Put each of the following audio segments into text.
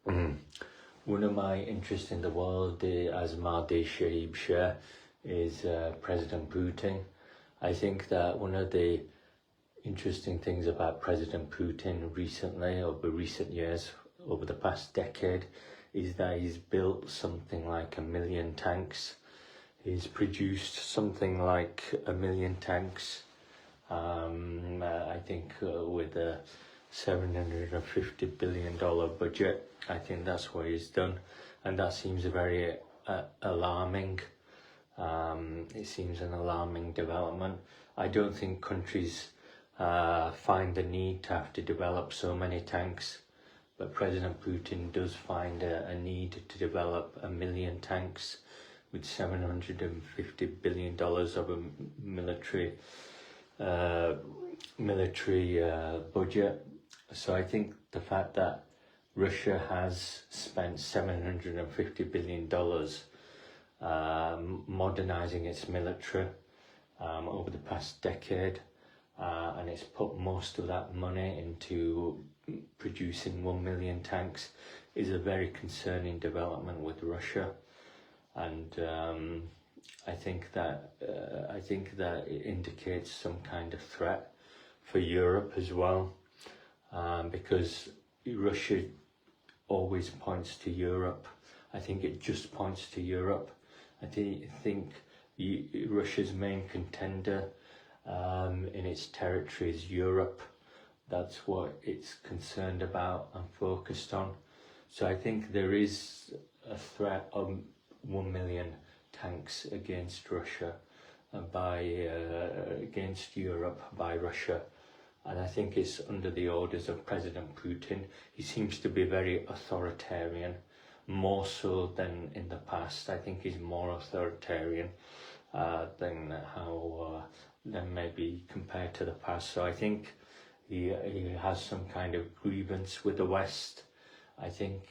One of my interests in the world, as Mahdi Shaheeb Sher, is President Putin. I think that one of the interesting things about President Putin recently, over recent years, over the past decade, is that he's built something like 1 million tanks. He's produced something like 1 million tanks. I think with a $750 billion budget, I think that's what he's done, and that seems very alarming. It seems an alarming development. I don't think countries find the need to have to develop so many tanks, but President Putin does find a need to develop 1 million tanks with $750 billion of a military budget. So I think the fact that Russia has spent $750 billion modernizing its military over the past decade, and it's put most of that money into producing 1 million tanks, is a very concerning development with Russia. And I think that it indicates some kind of threat for Europe as well, because Russia always points to Europe. I think it just points to Europe. I think Russia's main contender in its territory is Europe. That's what it's concerned about and focused on. So I think there is a threat of 1 million tanks against Russia, against Europe by Russia. And I think it's under the orders of President Putin. He seems to be very authoritarian, more so than in the past. I think he's more authoritarian than maybe compared to the past. So I think he has some kind of grievance with the West. I think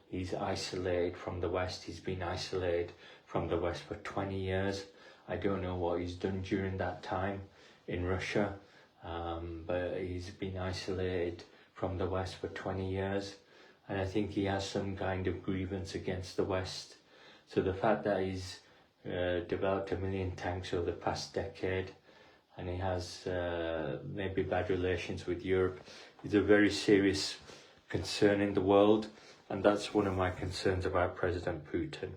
he's isolated from the West. He's been isolated from the West for 20 years. I don't know what he's done during that time in Russia, but he's been isolated from the West for 20 years. And I think he has some kind of grievance against the West. So the fact that he's developed 1 million tanks over the past decade, and he has maybe bad relations with Europe, is a very serious concern in the world. And that's one of my concerns about President Putin.